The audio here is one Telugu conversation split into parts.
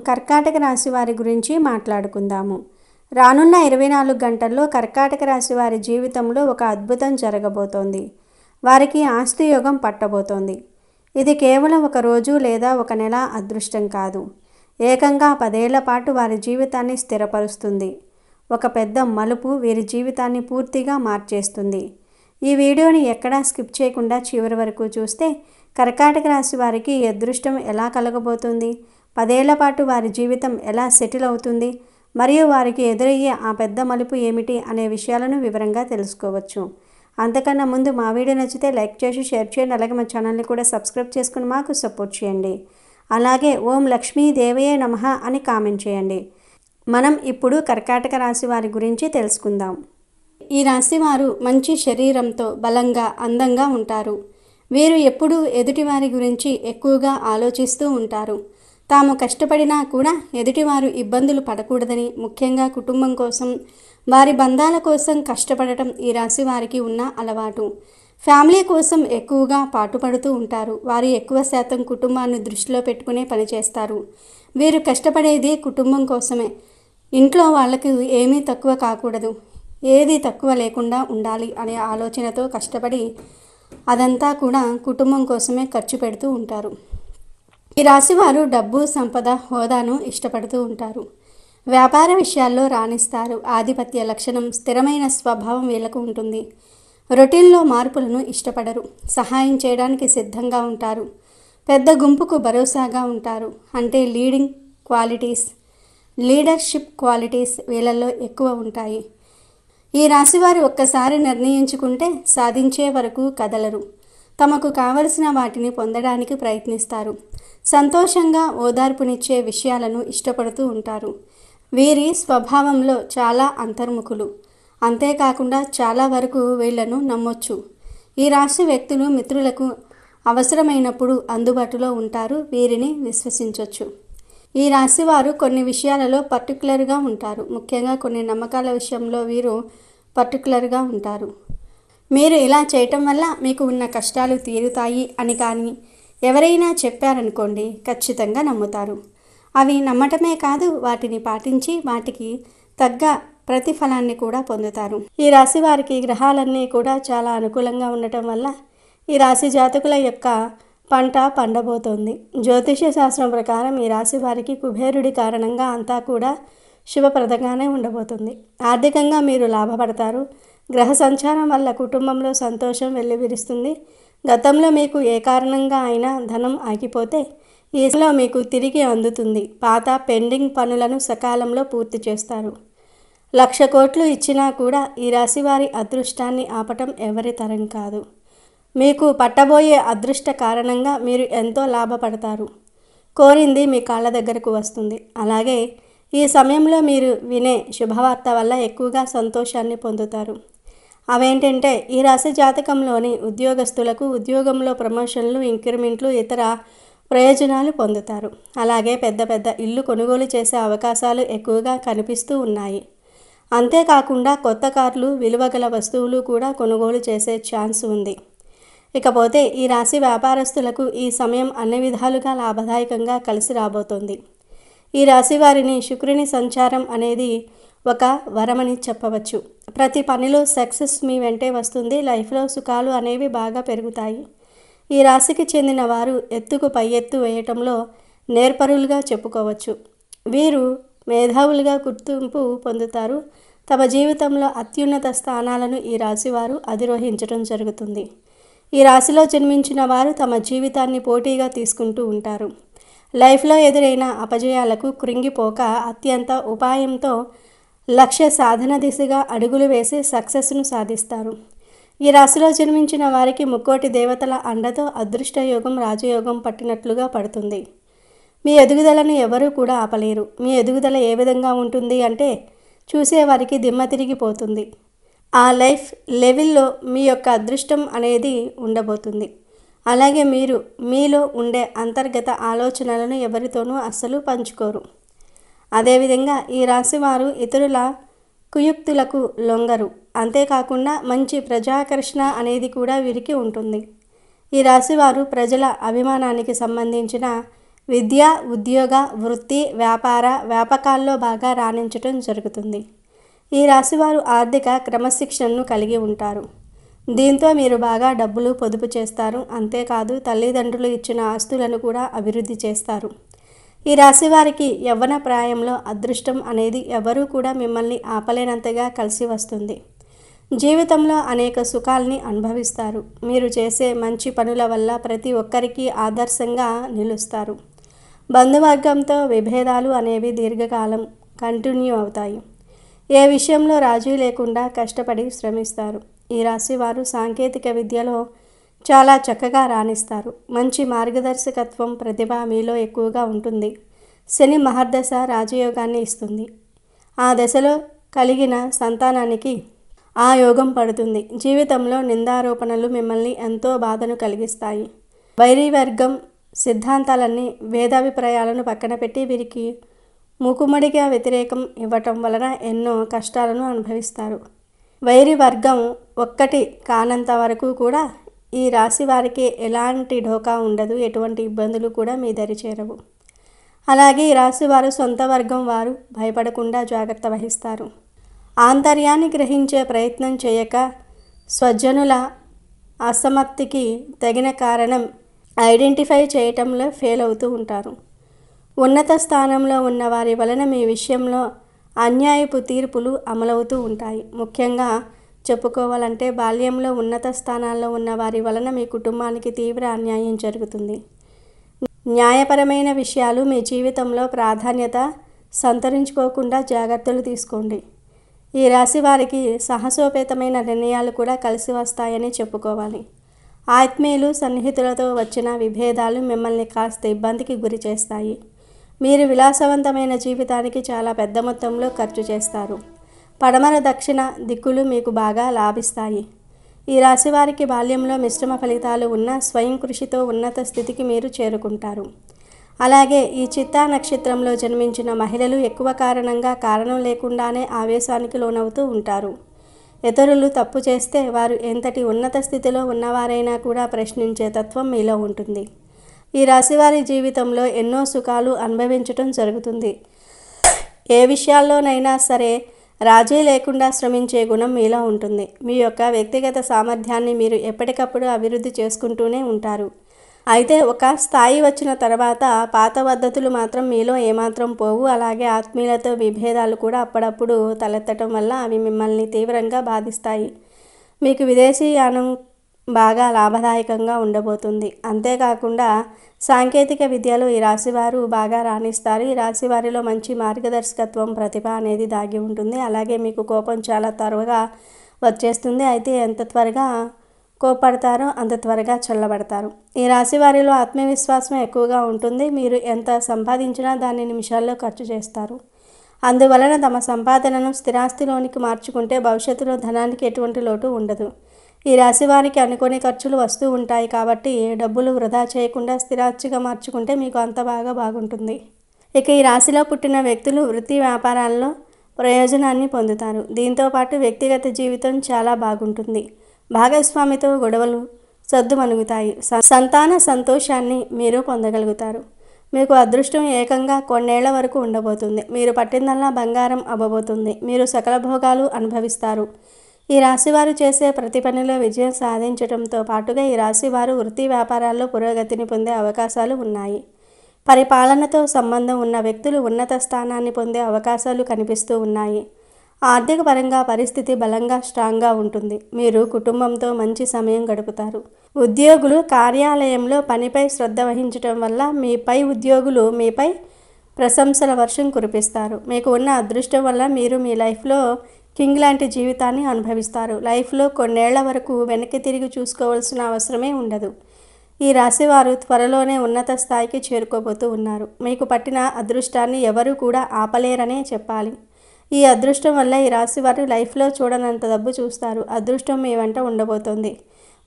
కర్కాటక రాశి వారి గురించి మాట్లాడుకుందాము. రానున్న 24 గంటల్లో కర్కాటక రాశి వారి జీవితంలో ఒక అద్భుతం జరగబోతోంది. వారికి ఆస్తి యోగం పట్టబోతోంది. ఇది కేవలం ఒక రోజు లేదా ఒక నెల అదృష్టం కాదు. ఏకంగా 10 ఏళ్ల పాటు వారి జీవితాన్ని స్థిరపరుస్తుంది. ఒక పెద్ద మలుపు వీరి జీవితాన్ని పూర్తిగా మార్చేస్తుంది. ఈ వీడియోని ఎక్కడా స్కిప్ చేయకుండా చివరి వరకు చూస్తే కర్కాటక రాశి వారికి ఈ అదృష్టం ఎలా కలగబోతుంది, 10 ఏళ్ల పాటు వారి జీవితం ఎలా సెటిల్ అవుతుంది, మరియు వారికి ఎదురయ్యే ఆ పెద్ద మలుపు ఏమిటి అనే విషయాలను వివరంగా తెలుసుకోవచ్చు. అంతకన్నా ముందు మా వీడియో నచ్చితే లైక్ చేసి షేర్ చేయండి. అలాగే మా ఛానల్ని కూడా సబ్స్క్రైబ్ చేసుకుని మాకు సపోర్ట్ చేయండి. అలాగే ఓం లక్ష్మీ దేవయే నమః అని కామెంట్ చేయండి. మనం ఇప్పుడు కర్కాటక రాశి వారి గురించి తెలుసుకుందాం. ఈ రాశి వారు మంచి శరీరంతో బలంగా అందంగా ఉంటారు. వీరు ఎప్పుడూ ఎదుటివారి గురించి ఎక్కువగా ఆలోచిస్తూ ఉంటారు. తాము కష్టపడినా కూడా ఎదుటివారు ఇబ్బందులు పడకూడదని, ముఖ్యంగా కుటుంబం కోసం, వారి బంధాల కోసం కష్టపడటం ఈ రాశి వారికి ఉన్న అలవాటు. ఫ్యామిలీ కోసం ఎక్కువగా పాటుపడుతూ ఉంటారు. వారు ఎక్కువ శాతం కుటుంబాన్ని దృష్టిలో పెట్టుకునే పనిచేస్తారు. వీరు కష్టపడేది కుటుంబం కోసమే. ఇంట్లో వాళ్ళకి ఏమీ తక్కువ కాకూడదు, ఏది తక్కువ లేకుండా ఉండాలి అనే ఆలోచనతో కష్టపడి అదంతా కూడా కుటుంబం కోసమే ఖర్చు పెడుతూ ఉంటారు. ఈ రాశివారు డబ్బు, సంపద, హోదాను ఇష్టపడుతూ ఉంటారు. వ్యాపార విషయాల్లో రాణిస్తారు. ఆధిపత్య లక్షణం, స్థిరమైన స్వభావం వీళ్ళకు ఉంటుంది. రొటీన్లో మార్పులను ఇష్టపడరు. సహాయం చేయడానికి సిద్ధంగా ఉంటారు. పెద్ద గుంపుకు భరోసాగా ఉంటారు. అంటే లీడర్షిప్ క్వాలిటీస్ వీళ్ళల్లో ఎక్కువ ఉంటాయి. ఈ రాశివారు ఒక్కసారి నిర్ణయించుకుంటే సాధించే వరకు కదలరు. తమకు కావలసిన వాటిని పొందడానికి ప్రయత్నిస్తారు. సంతోషంగా ఓదార్పునిచ్చే విషయాలను ఇష్టపడుతూ ఉంటారు. వీరి స్వభావంలో చాలా అంతర్ముఖులు. అంతేకాకుండా చాలా వరకు వీళ్లను నమ్మొచ్చు. ఈ రాశి వ్యక్తులు మిత్రులకు అవసరమైనప్పుడు అందుబాటులో ఉంటారు. వీరిని విశ్వసించవచ్చు. ఈ రాశివారు కొన్ని విషయాలలో పర్టికులర్గా ఉంటారు. ముఖ్యంగా కొన్ని నమ్మకాల విషయంలో వీరు పర్టికులర్గా ఉంటారు. మీరు ఇలా చేయటం వల్ల మీకు ఉన్న కష్టాలు తీరుతాయి అని కానీ ఎవరైనా చెప్పారనుకోండి, ఖచ్చితంగా నమ్ముతారు. అవి నమ్మటమే కాదు, వాటిని పాటించి వాటికి తగ్గ ప్రతిఫలాన్ని కూడా పొందుతారు. ఈ రాశి వారికి గ్రహాలన్నీ కూడా చాలా అనుకూలంగా ఉండటం వల్ల ఈ రాశి జాతకుల యొక్క పంట పండబోతోంది. జ్యోతిష్య శాస్త్రం ప్రకారం ఈ రాశి వారికి కుబేరుడి కారణంగా అంతా కూడా శుభప్రదంగానే ఉండబోతుంది. ఆర్థికంగా మీరు లాభపడతారు. గ్రహ సంచారం వల్ల కుటుంబంలో సంతోషం వెల్లివిరుస్తుంది. గతంలో మీకు ఏ కారణంగా అయినా ధనం ఆగిపోతే ఈలో మీకు తిరిగి అందుతుంది. పాత పెండింగ్ పనులను సకాలంలో పూర్తి చేస్తారు. 1,00,000 కోట్లు ఇచ్చినా కూడా ఈ రాశి వారి అదృష్టాన్ని ఆపటం ఎవరి తరం కాదు. మీకు పట్టబోయే అదృష్ట కారణంగా మీరు ఎంతో లాభపడతారు. కోరింది మీ కాళ్ళ దగ్గరకు వస్తుంది. అలాగే ఈ సమయంలో మీరు వినే శుభవార్త వల్ల ఎక్కువగా సంతోషాన్ని పొందుతారు. అవేంటంటే, ఈ రాశి జాతకంలోని ఉద్యోగస్తులకు ఉద్యోగంలో ప్రమోషన్లు, ఇంక్రిమెంట్లు, ఇతర ప్రయోజనాలు పొందుతారు. అలాగే పెద్ద పెద్ద ఇల్లు కొనుగోలు చేసే అవకాశాలు ఎక్కువగా కనిపిస్తూ ఉన్నాయి. అంతేకాకుండా కొత్త కార్లు, విలువగల వస్తువులు కూడా కొనుగోలు చేసే ఛాన్స్ ఉంది. ఇకపోతే ఈ రాశి వ్యాపారస్తులకు ఈ సమయం అన్ని విధాలుగా లాభదాయకంగా కలిసి రాబోతోంది. ఈ రాశి వారిని శుక్రుని సంచారం అనేది ఒక వరమని చెప్పవచ్చు. ప్రతి పనిలో సక్సెస్ మీ వెంటే వస్తుంది. లైఫ్లో సుఖాలు అనేవి బాగా పెరుగుతాయి. ఈ రాశికి చెందిన వారు ఎత్తుకు పై ఎత్తు వేయటంలో నేర్పరులుగా చెప్పుకోవచ్చు. వీరు మేధావులుగా గుర్తింపు పొందుతారు. తమ జీవితంలో అత్యున్నత స్థానాలను ఈ రాశివారు అధిరోహించడం జరుగుతుంది. ఈ రాశిలో జన్మించిన వారు తమ జీవితాన్ని పోటీగా తీసుకుంటూ ఉంటారు. లైఫ్లో ఎదురైన అపజయాలకు కృంగిపోక అత్యంత ఉపాయంతో లక్ష్య సాధన దిశగా అడుగులు వేసి సక్సెస్ను సాధిస్తారు. ఈ రాశిలో జన్మించిన వారికి ముక్కోటి దేవతల అండతో అదృష్టయోగం, రాజయోగం పట్టినట్లుగా పడుతుంది. మీ ఎదుగుదలను ఎవరూ కూడా ఆపలేరు. మీ ఎదుగుదల ఏ విధంగా ఉంటుంది అంటే, చూసేవారికి దిమ్మ తిరిగిపోతుంది. ఆ లైఫ్ లెవెల్లో మీ యొక్క అదృష్టం అనేది ఉండబోతుంది. అలాగే మీరు మీలో ఉండే అంతర్గత ఆలోచనలను ఎవరితోనూ అస్సలు పంచుకోరు. అదేవిధంగా ఈ రాశివారు ఇతరుల కుయుక్తులకు లొంగరు. అంతేకాకుండా మంచి ప్రజాకర్షణ అనేది కూడా వీరికి ఉంటుంది. ఈ రాశివారు ప్రజల అభిమానానికి సంబంధించిన విద్య, ఉద్యోగ, వృత్తి, వ్యాపార, వ్యాపకాల్లో బాగా రాణించటం జరుగుతుంది. ఈ రాశివారు ఆర్థిక క్రమశిక్షణను కలిగి ఉంటారు. దీంతో మీరు బాగా డబ్బులు పొదుపు చేస్తారు. అంతేకాదు తల్లిదండ్రులు ఇచ్చిన ఆస్తులను కూడా అభివృద్ధి చేస్తారు. ఈ రాశివారికి యవ్వన ప్రాయంలో అదృష్టం అనేది ఎవరూ కూడా మిమ్మల్ని ఆపలేనంతగా కలిసి వస్తుంది. జీవితంలో అనేక సుఖాల్ని అనుభవిస్తారు. మీరు చేసే మంచి పనుల వల్ల ప్రతి ఒక్కరికి ఆదర్శంగా నిలుస్తారు. బంధువర్గంతో విభేదాలు అనేవి దీర్ఘకాలం కంటిన్యూ అవుతాయి. ఏ విషయంలో రాజీ లేకుండా కష్టపడి శ్రమిస్తారు. ఈ రాశివారు సాంకేతిక విద్యలో చాలా చక్కగా రాణిస్తారు. మంచి మార్గదర్శకత్వం, ప్రతిభ మీలో ఎక్కువగా ఉంటుంది. శని మహర్దశ రాజయోగాన్ని ఇస్తుంది. ఆ దశలో కలిగిన సంతానానికి ఆ యోగం పడుతుంది. జీవితంలో నిందారోపణలు మిమ్మల్ని ఎంతో బాధను కలిగిస్తాయి. వైరివర్గం సిద్ధాంతాలన్నీ, వేదాభిప్రాయాలను పక్కన పెట్టి వీరికి మూకుమ్మడిగా వ్యతిరేకం ఇవ్వటం వలన ఎన్నో కష్టాలను అనుభవిస్తారు. వైరి వర్గం ఒక్కటి కానంత వరకు కూడా ఈ రాశి వారికి ఎలాంటి ఢోకా ఉండదు. ఎటువంటి ఇబ్బందులు కూడా మీ దరి చేరవు. అలాగే ఈ రాశి వారు సొంత వర్గం వారు భయపడకుండా జాగ్రత్త వహిస్తారు. ఆంతర్యాన్ని గ్రహించే ప్రయత్నం చేయక స్వజనుల అసమర్థికి తగిన కారణం ఐడెంటిఫై చేయటంలో ఫెయిల్ అవుతూ ఉంటారు. ఉన్నత స్థానంలో ఉన్న వారి వలన మీ విషయంలో అన్యాయపు తీర్పులు అమలవుతూ ఉంటాయి. ముఖ్యంగా చెప్పుకోవాలంటే బాల్యంలో ఉన్నత స్థానాల్లో ఉన్న వారి వలన మీ కుటుంబానికి తీవ్ర అన్యాయం జరుగుతుంది. న్యాయపరమైన విషయాలు మీ జీవితంలో ప్రాధాన్యత సంతరించుకోకుండా జాగ్రత్తలు తీసుకోండి. ఈ రాశి వారికి సాహసోపేతమైన నిర్ణయాలు కూడా కలిసి వస్తాయని చెప్పుకోవాలి. ఆత్మీయులు, సన్నిహితులతో వచ్చిన విభేదాలు మిమ్మల్ని కాస్త ఇబ్బందికి గురి చేస్తాయి. మీరు విలాసవంతమైన జీవితానికి చాలా పెద్ద మొత్తంలో ఖర్చు చేస్తారు. పడమర, దక్షిణ దిక్కులు మీకు బాగా లాభిస్తాయి. ఈ రాశి వారికి బాల్యంలో మిశ్రమ ఫలితాలు ఉన్న స్వయం కృషితో ఉన్నత స్థితికి మీరు చేరుకుంటారు. అలాగే ఈ చిత్తా నక్షత్రంలో జన్మించిన మహిళలు ఎక్కువ కారణం లేకుండానే ఆవేశానికి లోనవుతూ ఉంటారు. ఇతరులు తప్పు చేస్తే వారు ఎంతటి ఉన్నత స్థితిలో ఉన్నవారైనా కూడా ప్రశ్నించే తత్వం మీలో ఉంటుంది. ఈ రాశివారి జీవితంలో ఎన్నో సుఖాలు అనుభవించటం జరుగుతుంది. ఏ విషయాల్లోనైనా సరే రాజీ లేకుండా శ్రమించే గుణం మీలో ఉంటుంది. మీ యొక్క వ్యక్తిగత సామర్థ్యాన్ని మీరు ఎప్పటికప్పుడు అభివృద్ధి చేసుకుంటూనే ఉంటారు. అయితే ఒక స్థాయి వచ్చిన తర్వాత పాత పద్ధతులు మాత్రం మీలో ఏమాత్రం పోవు. అలాగే ఆత్మీయులతో విభేదాలు కూడా అప్పుడప్పుడు తలెత్తటం వల్ల అవి మిమ్మల్ని తీవ్రంగా బాధిస్తాయి. మీకు విదేశీయానం బాగా లాభదాయకంగా ఉండబోతుంది. అంతేకాకుండా సాంకేతిక విద్యలో ఈ రాశివారు బాగా రాణిస్తారు. ఈ రాశివారిలో మంచి మార్గదర్శకత్వం, ప్రతిభ అనేది దాగి ఉంటుంది. అలాగే మీకు కోపం చాలా త్వరగా వచ్చేస్తుంది. అయితే ఎంత త్వరగా కోపడతారో అంత త్వరగా చల్లబడతారు. ఈ రాశివారిలో ఆత్మవిశ్వాసం ఎక్కువగా ఉంటుంది. మీరు ఎంత సంపాదించినా దాన్ని నిమిషాల్లో ఖర్చు చేస్తారు. అందువలన తమ సంపాదనను స్థిరాస్తిలోనికి మార్చుకుంటే భవిష్యత్తులో ధనానికి ఎటువంటి లోటు ఉండదు. ఈ రాశి వారికి అనుకోని ఖర్చులు వస్తూ ఉంటాయి కాబట్టి డబ్బులు వృధా చేయకుండా స్థిరాస్తిగా మార్చుకుంటే మీకు అంత బాగుంటుంది. ఇక ఈ రాశిలో పుట్టిన వ్యక్తులు వృత్తి వ్యాపారాల్లో ప్రయోజనాన్ని పొందుతారు. దీంతోపాటు వ్యక్తిగత జీవితం చాలా బాగుంటుంది. భాగస్వామితో గొడవలు సద్దుమణుగుతాయి. సంతాన సంతోషాన్ని మీరు పొందగలుగుతారు. మీకు అదృష్టం ఏకంగా కొన్నేళ్ల వరకు ఉండబోతుంది. మీరు పట్టిందల్లా బంగారం అవ్వబోతుంది. మీరు సకల భోగాలు అనుభవిస్తారు. ఈ రాశివారు చేసే ప్రతి పనిలో విజయం సాధించడంతో పాటుగా ఈ రాశివారు వృత్తి వ్యాపారాల్లో పురోగతిని పొందే అవకాశాలు ఉన్నాయి. పరిపాలనతో సంబంధం ఉన్న వ్యక్తులు ఉన్నత స్థానాన్ని పొందే అవకాశాలు కనిపిస్తూ ఉన్నాయి. ఆర్థిక పరంగా పరిస్థితి బలంగా స్ట్రాంగ్గా ఉంటుంది. మీరు కుటుంబంతో మంచి సమయం గడుపుతారు. ఉద్యోగులు కార్యాలయంలో పనిపై శ్రద్ధ వహించడం వల్ల మీపై ఉద్యోగులు మీపై ప్రశంసల వర్షం కురిపిస్తారు. మీకు ఉన్న అదృష్టం వల్ల మీరు మీ లైఫ్లో కింగ్ లాంటి జీవితాన్ని అనుభవిస్తారు. లైఫ్లో కొన్నేళ్ల వరకు వెనక్కి తిరిగి చూసుకోవాల్సిన అవసరమే ఉండదు. ఈ రాశివారు త్వరలోనే ఉన్నత స్థాయికి చేరుకోబోతూ ఉన్నారు. మీకు పట్టిన అదృష్టాన్ని ఎవరూ కూడా ఆపలేరనే చెప్పాలి. ఈ అదృష్టం వల్ల ఈ రాశివారు లైఫ్లో చూడనంత డబ్బు చూస్తారు. అదృష్టం మీ వెంట ఉండబోతోంది.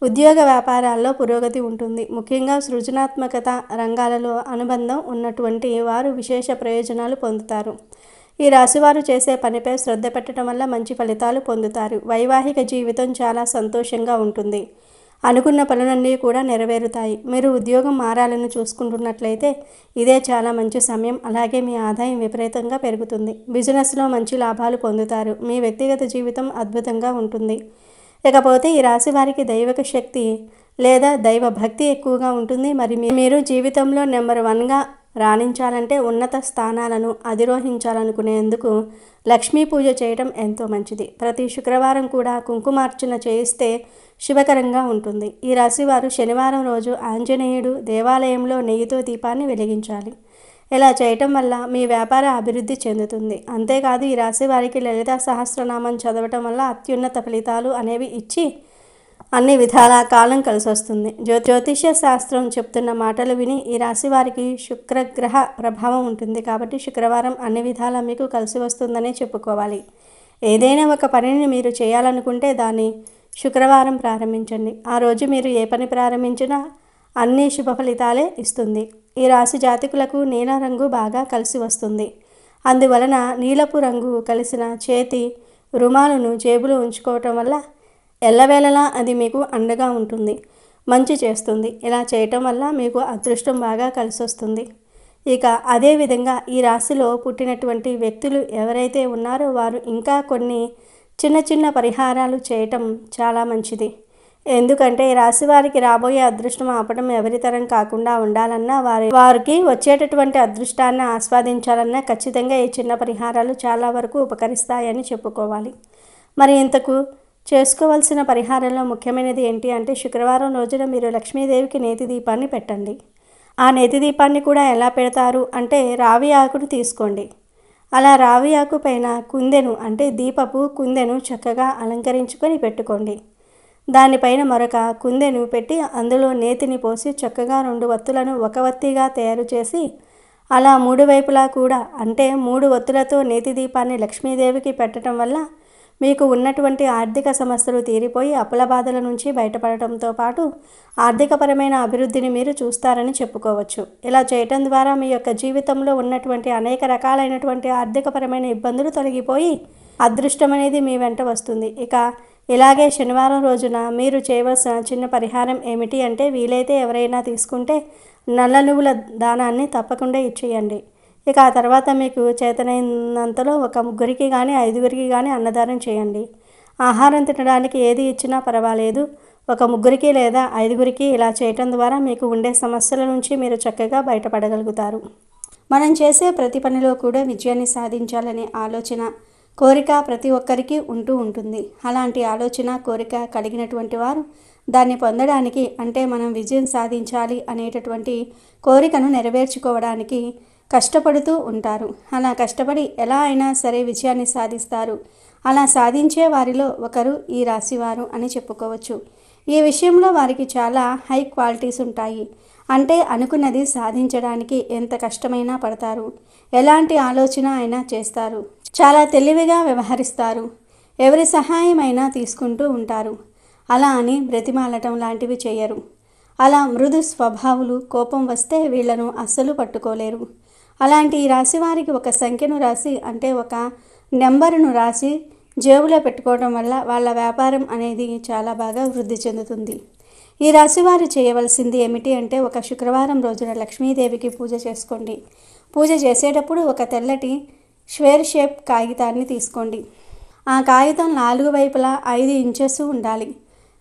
ఉద్యోగ వ్యాపారాల్లో పురోగతి ఉంటుంది. ముఖ్యంగా సృజనాత్మకత రంగాలలో అనుబంధం ఉన్నటువంటి వారు విశేష ప్రయోజనాలు పొందుతారు. ఈ రాశివారు చేసే పనిపై శ్రద్ధ పెట్టడం వల్ల మంచి ఫలితాలు పొందుతారు. వైవాహిక జీవితం చాలా సంతోషంగా ఉంటుంది. అనుకున్న పనులన్నీ కూడా నెరవేరుతాయి. మీరు ఉద్యోగం మారాలని చూసుకుంటున్నట్లయితే ఇదే చాలా మంచి సమయం. అలాగే మీ ఆదాయం విపరీతంగా పెరుగుతుంది. బిజినెస్లో మంచి లాభాలు పొందుతారు. మీ వ్యక్తిగత జీవితం అద్భుతంగా ఉంటుంది. ఇకపోతే ఈ రాశి వారికి దైవిక శక్తి లేదా దైవ భక్తి ఎక్కువగా ఉంటుంది. మరి మీరు జీవితంలో నెంబర్ 1గా రాణించాలంటే ఉన్నత స్థానాలను అధిరోహించాలనుకునేందుకు లక్ష్మీ పూజ చేయడం ఎంతో మంచిది. ప్రతి శుక్రవారం కూడా కుంకుమార్చన చేయిస్తే శుభకరంగా ఉంటుంది. ఈ రాశివారు శనివారం రోజు ఆంజనేయుడు దేవాలయంలో నెయ్యితో దీపాన్ని వెలిగించాలి. ఇలా చేయటం వల్ల మీ వ్యాపార అభివృద్ధి చెందుతుంది. అంతేకాదు ఈ రాశి వారికి లలితా సహస్రనామం చదవటం వల్ల అత్యున్నత ఫలితాలు అనేవి ఇచ్చి అన్ని విధాల కాలం కలిసి వస్తుంది. జ్యోతిష్య శాస్త్రం చెప్తున్న మాటలు విని ఈ రాశి వారికి శుక్రగ్రహ ప్రభావం ఉంటుంది. కాబట్టి శుక్రవారం అన్ని విధాలా మీకు కలిసి వస్తుందనే చెప్పుకోవాలి. ఏదైనా ఒక పనిని మీరు చేయాలనుకుంటే దాన్ని శుక్రవారం ప్రారంభించండి. ఆ రోజు మీరు ఏ పని ప్రారంభించినా అన్ని శుభ ఫలితాలే ఇస్తుంది. ఈ రాశి జాతకులకు నీల రంగు బాగా కలిసి వస్తుంది. అందువలన నీలపు రంగు కలిసిన చేతి రుమాలును జేబులో ఉంచుకోవటం వల్ల ఎల్లవేళలా అది మీకు అండగా ఉంటుంది, మంచి చేస్తుంది. ఇలా చేయటం వల్ల మీకు అదృష్టం బాగా కలిసి వస్తుంది. ఇక అదేవిధంగా ఈ రాశిలో పుట్టినటువంటి వ్యక్తులు ఎవరైతే ఉన్నారో వారు ఇంకా కొన్ని చిన్న చిన్న పరిహారాలు చేయటం చాలా మంచిది. ఎందుకంటే ఈ రాశి వారికి రాబోయే అదృష్టం ఆపడం ఎవరితరం కాకుండా ఉండాలన్నా వారికి వచ్చేటటువంటి అదృష్టాన్ని ఆస్వాదించాలన్నా ఖచ్చితంగా ఈ చిన్న పరిహారాలు చాలా వరకు ఉపకరిస్తాయని చెప్పుకోవాలి. మరి ఇంతకు చేసుకోవాల్సిన పరిహారంలో ముఖ్యమైనది ఏంటి అంటే శుక్రవారం రోజున మీరు లక్ష్మీదేవికి నేతి దీపాన్ని పెట్టండి. ఆ నేతి దీపాన్ని కూడా ఎలా పెడతారు అంటే రావి ఆకును తీసుకోండి. అలా రావి ఆకు పైన కుందెను అంటే దీపపు కుందెను చక్కగా అలంకరించుకొని పెట్టుకోండి. దానిపైన మరొక కుందెను పెట్టి అందులో నేతిని పోసి చక్కగా 2 వత్తులను ఒక వత్తిగా తయారు చేసి అలా 3 వైపులా కూడా అంటే 3 వత్తులతో నేతి దీపాన్ని లక్ష్మీదేవికి పెట్టడం వల్ల మీకు ఉన్నటువంటి ఆర్థిక సమస్యలు తీరిపోయి అప్పుల బాధల నుంచి బయటపడటంతో పాటు ఆర్థికపరమైన అభివృద్ధిని మీరు చూస్తారని చెప్పుకోవచ్చు. ఇలా చేయటం ద్వారా మీ యొక్క జీవితంలో ఉన్నటువంటి అనేక రకాలైనటువంటి ఆర్థికపరమైన ఇబ్బందులు తొలగిపోయి అదృష్టం అనేది మీ వెంట వస్తుంది. ఇక ఇలాగే శనివారం రోజున మీరు చేయవలసిన చిన్న పరిహారం ఏమిటి అంటే వీలైతే ఎవరైనా తీసుకుంటే నల్ల నువ్వుల దానాన్ని తప్పకుండా ఇచ్చేయండి. ఇక ఆ తర్వాత మీకు చేతనైనంతలో ఒక 3 కానీ 5 కానీ అన్నదానం చేయండి. ఆహారం తినడానికి ఏది ఇచ్చినా పర్వాలేదు. ఒక 3 లేదా 5 ఇలా చేయటం ద్వారా మీకు ఉండే సమస్యల నుంచి మీరు చక్కగా బయటపడగలుగుతారు. మనం చేసే ప్రతి పనిలో కూడా విజయాన్ని సాధించాలనే ఆలోచన కోరిక ప్రతి ఒక్కరికి ఉంటూ ఉంటుంది. అలాంటి ఆలోచన కోరిక కలిగినటువంటి వారు దాన్ని పొందడానికి అంటే మనం విజయం సాధించాలి అనేటటువంటి కోరికను నెరవేర్చుకోవడానికి కష్టపడుతూ ఉంటారు. అలా కష్టపడి ఎలా అయినా సరే విజయాన్ని సాధిస్తారు. అలా సాధించే వారిలో ఒకరు ఈ రాశివారు అని చెప్పుకోవచ్చు. ఈ విషయంలో వారికి చాలా హై క్వాలిటీస్ ఉంటాయి. అంటే అనుకున్నది సాధించడానికి ఎంత కష్టమైనా పడతారు. ఎలాంటి ఆలోచన అయినా చేస్తారు. చాలా తెలివిగా వ్యవహరిస్తారు. ఎవరి సహాయమైనా తీసుకుంటూ ఉంటారు. అలా అని బ్రతిమాలటం లాంటివి చేయరు. అలా మృదు స్వభావులు. కోపం వస్తే వీళ్లను అస్సలు పట్టుకోలేరు. అలాంటి ఈ రాశి వారికి ఒక సంఖ్యను రాసి అంటే ఒక నెంబరును రాసి జేబులో పెట్టుకోవడం వల్ల వాళ్ళ వ్యాపారం అనేది చాలా బాగా వృద్ధి చెందుతుంది. ఈ రాశివారు చేయవలసింది ఏమిటి అంటే ఒక శుక్రవారం రోజున లక్ష్మీదేవికి పూజ చేసుకోండి. పూజ చేసేటప్పుడు ఒక తెల్లటి స్క్వేర్ షేప్ కాగితాన్ని తీసుకోండి. ఆ కాగితం 4 వైపులా 5 ఇంచెస్ ఉండాలి.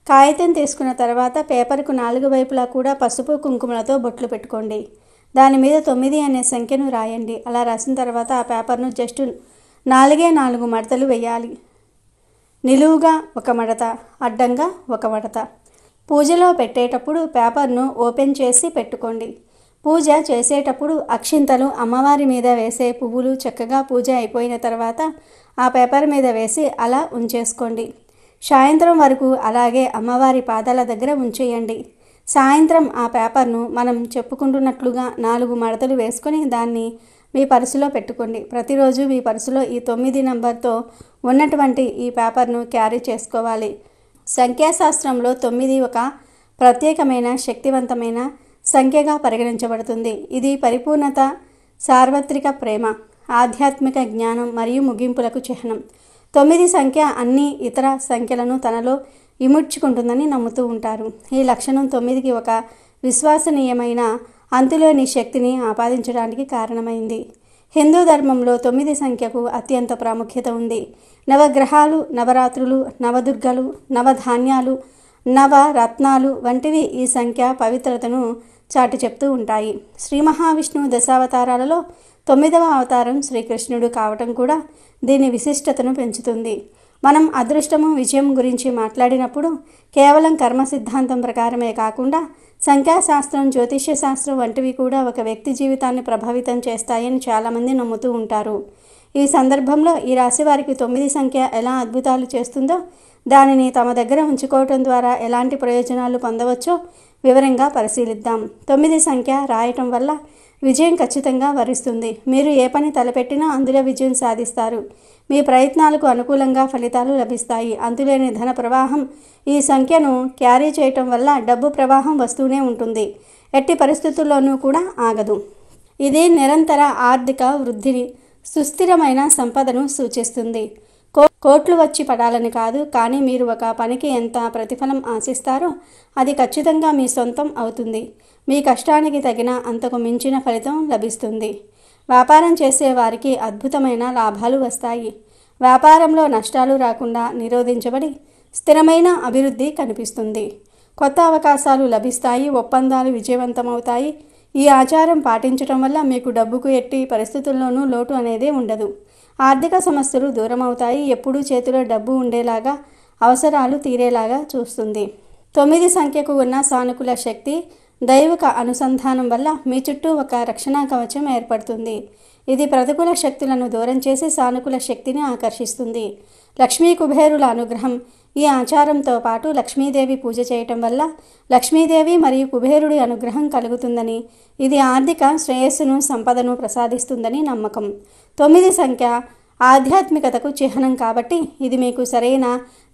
కాగితం తీసుకున్న తర్వాత పేపర్కు 4 వైపులా కూడా పసుపు కుంకుమలతో బొట్లు పెట్టుకోండి. దాని మీద 9 అనే సంఖ్యను రాయండి. అలా రాసిన తర్వాత ఆ పేపర్ను జస్ట్ 4 మడతలు వేయాలి. నిలువుగా ఒక మడత, అడ్డంగా ఒక మడత. పూజలో పెట్టేటప్పుడు పేపర్ను ఓపెన్ చేసి పెట్టుకోండి. పూజ చేసేటప్పుడు అక్షింతలు అమ్మవారి మీద వేసే పువ్వులు చక్కగా పూజ అయిపోయిన తర్వాత ఆ పేపర్ మీద వేసి అలా ఉంచేసుకోండి. సాయంత్రం వరకు అలాగే అమ్మవారి పాదాల దగ్గర ఉంచేయండి. సాయంత్రం ఆ పేపర్ను మనం చెప్పుకుంటున్నట్లుగా 4 మడతలు వేసుకొని దాన్ని మీ పర్సులో పెట్టుకోండి. ప్రతిరోజు మీ పర్సులో ఈ 9 నంబర్తో ఉన్నటువంటి ఈ పేపర్ను క్యారీ చేసుకోవాలి. సంఖ్యాశాస్త్రంలో 9 ఒక ప్రత్యేకమైన శక్తివంతమైన సంఖ్యగా పరిగణించబడుతుంది. ఇది పరిపూర్ణత, సార్వత్రిక ప్రేమ, ఆధ్యాత్మిక జ్ఞానం మరియు ముగింపులకు చిహ్నం. 9 సంఖ్య అన్ని ఇతర సంఖ్యలను తనలో ఇముడ్చుకుంటుందని నమ్ముతూ ఉంటారు. ఈ లక్షణం 9కి ఒక విశ్వసనీయమైన అంతులేని శక్తిని ఆపాదించడానికి కారణమైంది. హిందూ ధర్మంలో 9 సంఖ్యకు అత్యంత ప్రాముఖ్యత ఉంది. నవగ్రహాలు, నవరాత్రులు, నవదుర్గలు, నవధాన్యాలు, నవరత్నాలు వంటివి ఈ సంఖ్య పవిత్రతను చాటి చెప్తూ ఉంటాయి. శ్రీ మహావిష్ణువు దశావతారాలలో 9వ అవతారం శ్రీకృష్ణుడు కావటం కూడా దీని విశిష్టతను పెంచుతుంది. మనం అదృష్టము, విజయం గురించి మాట్లాడినప్పుడు కేవలం కర్మ సిద్ధాంతం ప్రకారమే కాకుండా సంఖ్యాశాస్త్రం, జ్యోతిష్య శాస్త్రం వంటివి కూడా ఒక వ్యక్తి జీవితాన్ని ప్రభావితం చేస్తాయని చాలామంది నమ్ముతూ ఉంటారు. ఈ సందర్భంలో ఈ రాశి వారికి 9 సంఖ్య ఎలా అద్భుతాలు చేస్తుందో, దానిని తమ దగ్గర ఉంచుకోవటం ద్వారా ఎలాంటి ప్రయోజనాలు పొందవచ్చో వివరంగా పరిశీలిద్దాం. 9 సంఖ్య రాయటం వల్ల విజయం ఖచ్చితంగా వరిస్తుంది. మీరు ఏ పని తలపెట్టినా అందులో విజయం సాధిస్తారు. మీ ప్రయత్నాలకు అనుకూలంగా ఫలితాలు లభిస్తాయి. అంతులేని ధన ప్రవాహం ఈ సంఖ్యను క్యారీ చేయటం వల్ల డబ్బు ప్రవాహం వస్తూనే ఉంటుంది. ఎట్టి పరిస్థితుల్లోనూ కూడా ఆగదు. ఇది నిరంతర ఆర్థిక వృద్ధిని, సుస్థిరమైన సంపదను సూచిస్తుంది. కోట్లు వచ్చి పడాలని కాదు, కానీ మీరు ఒక పనికి ఎంత ప్రతిఫలం ఆశిస్తారో అది ఖచ్చితంగా మీ సొంతం అవుతుంది. మీ కష్టానికి తగిన అంతకు మించిన ఫలితం లభిస్తుంది. వ్యాపారం చేసే వారికి అద్భుతమైన లాభాలు వస్తాయి. వ్యాపారంలో నష్టాలు రాకుండా నిరోధించబడి స్థిరమైన అభివృద్ధి కనిపిస్తుంది. కొత్త అవకాశాలు లభిస్తాయి. ఒప్పందాలు విజయవంతమవుతాయి. ఈ ఆచారం పాటించడం వల్ల మీకు డబ్బుకు ఎట్టి పరిస్థితుల్లోనూ లోటు అనేది ఉండదు. ఆర్థిక సమస్యలు దూరం అవుతాయి. ఎప్పుడూ చేతిలో డబ్బు ఉండేలాగా, అవసరాలు తీరేలాగా చూస్తుంది. 9 సంఖ్యకు ఉన్న సానుకూల శక్తి, దైవిక అనుసంధానం వల్ల మీ చుట్టూ ఒక రక్షణ కవచం ఏర్పడుతుంది. ఇది ప్రతికూల శక్తులను దూరం చేసి సానుకూల శక్తిని ఆకర్షిస్తుంది. లక్ష్మీ కుబేరుల అనుగ్రహం. ఈ ఆచారంతో పాటు లక్ష్మీదేవి పూజ చేయటం వల్ల లక్ష్మీదేవి మరియు కుబేరుడి అనుగ్రహం కలుగుతుందని, ఇది ఆర్థిక శ్రేయస్సును, సంపదను ప్రసాదిస్తుందని నమ్మకం. 9 సంఖ్య ఆధ్యాత్మికతకు చిహ్నం కాబట్టి ఇది మీకు సరైన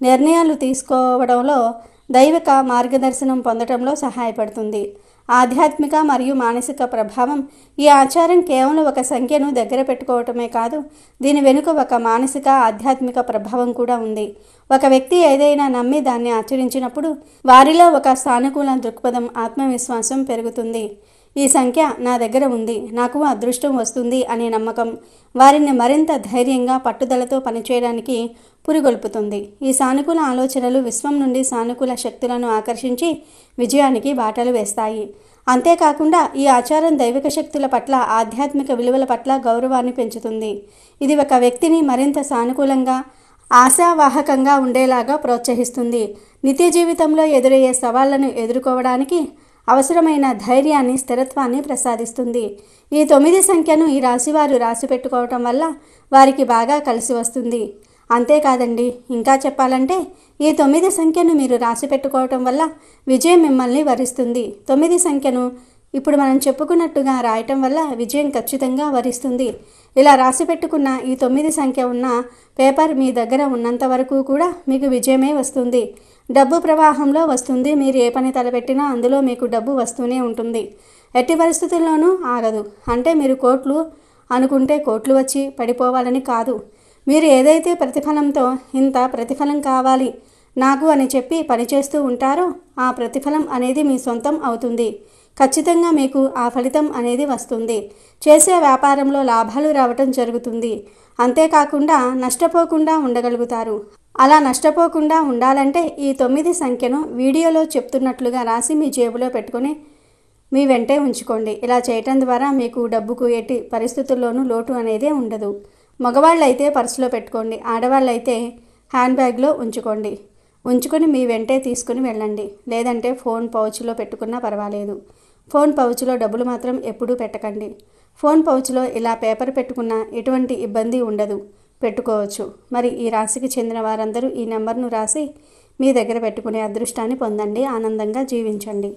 నిర్ణయాలు తీసుకోవడంలో, దైవిక మార్గదర్శనం పొందడంలో సహాయపడుతుంది. ఆధ్యాత్మిక మరియు మానసిక ప్రభావం. ఈ ఆచారం కేవలం ఒక సంఖ్యను దగ్గర పెట్టుకోవటమే కాదు, దీని వెనుక ఒక మానసిక, ఆధ్యాత్మిక ప్రభావం కూడా ఉంది. ఒక వ్యక్తి ఏదైనా నమ్మి దాన్ని ఆచరించినప్పుడు వారిలో ఒక సానుకూల దృక్పథం, ఆత్మవిశ్వాసం పెరుగుతుంది. ఈ సంఖ్య నా దగ్గర ఉంది, నాకు అదృష్టం వస్తుంది అనే నమ్మకం వారిని మరింత ధైర్యంగా, పట్టుదలతో పనిచేయడానికి పురిగొల్పుతుంది. ఈ సానుకూల ఆలోచనలు విశ్వం నుండి సానుకూల శక్తులను ఆకర్షించి విజయానికి బాటలు వేస్తాయి. అంతేకాకుండా ఈ ఆచారం దైవిక శక్తుల పట్ల, ఆధ్యాత్మిక విలువల పట్ల గౌరవాన్ని పెంచుతుంది. ఇది ఒక వ్యక్తిని మరింత సానుకూలంగా, ఆశావాహకంగా ఉండేలాగా ప్రోత్సహిస్తుంది. నిత్య జీవితంలో ఎదురయ్యే సవాళ్లను ఎదుర్కోవడానికి అవసరమైన ధైర్యాన్ని, స్థిరత్వాన్ని ప్రసాదిస్తుంది. ఈ 9 సంఖ్యను ఈ రాశివారు రాసి పెట్టుకోవటం వల్ల వారికి బాగా కలిసి వస్తుంది. అంతేకాదండి, ఇంకా చెప్పాలంటే ఈ 9 సంఖ్యను మీరు రాసి పెట్టుకోవటం వల్ల విజయం మిమ్మల్ని వరిస్తుంది. 9 సంఖ్యను ఇప్పుడు మనం చెప్పుకున్నట్టుగా రాయటం వల్ల విజయం ఖచ్చితంగా వరిస్తుంది. ఇలా రాసి పెట్టుకున్న ఈ 9 సంఖ్య ఉన్న పేపర్ మీ దగ్గర ఉన్నంత వరకు కూడా మీకు విజయమే వస్తుంది. డబ్బు ప్రవాహంలో వస్తుంది. మీరు ఏ పని తలపెట్టినా అందులో మీకు డబ్బు వస్తూనే ఉంటుంది. ఎట్టి పరిస్థితుల్లోనూ ఆగదు. అంటే మీరు కోట్లు అనుకుంటే కోట్లు వచ్చి పడిపోవాలని కాదు. మీరు ఏదైతే ప్రతిఫలంతో ఇంత ప్రతిఫలం కావాలి నాకు అని చెప్పి పనిచేస్తూ ఉంటారో ఆ ప్రతిఫలం అనేది మీ సొంతం అవుతుంది. ఖచ్చితంగా మీకు ఆ ఫలితం అనేది వస్తుంది. చేసే వ్యాపారంలో లాభాలు రావటం జరుగుతుంది. అంతేకాకుండా నష్టపోకుండా ఉండగలుగుతారు. అలా నష్టపోకుండా ఉండాలంటే ఈ 9 సంఖ్యను వీడియోలో చెప్తున్నట్లుగా రాసి మీ జేబులో పెట్టుకొని మీ వెంటే ఉంచుకోండి. ఇలా చేయటం ద్వారా మీకు డబ్బుకు ఎట్టి పరిస్థితుల్లోనూ లోటు అనేదే ఉండదు. మగవాళ్ళైతే పర్సులో పెట్టుకోండి, ఆడవాళ్ళైతే హ్యాండ్ బ్యాగ్లో ఉంచుకొని మీ వెంటే తీసుకుని వెళ్ళండి. లేదంటే ఫోన్ పౌచ్లో పెట్టుకున్నా పర్వాలేదు. ఫోన్ పౌచ్లో డబ్బులు మాత్రం ఎప్పుడూ పెట్టకండి. ఫోన్ పౌచ్లో ఇలా పేపర్ పెట్టుకున్నా ఎటువంటి ఇబ్బంది ఉండదు, పెట్టుకోవచ్చు. మరి ఈ రాశికి చెందిన వారందరూ ఈ నెంబర్ను రాసి మీ దగ్గర పెట్టుకునే అదృష్టాన్ని పొందండి. ఆనందంగా జీవించండి.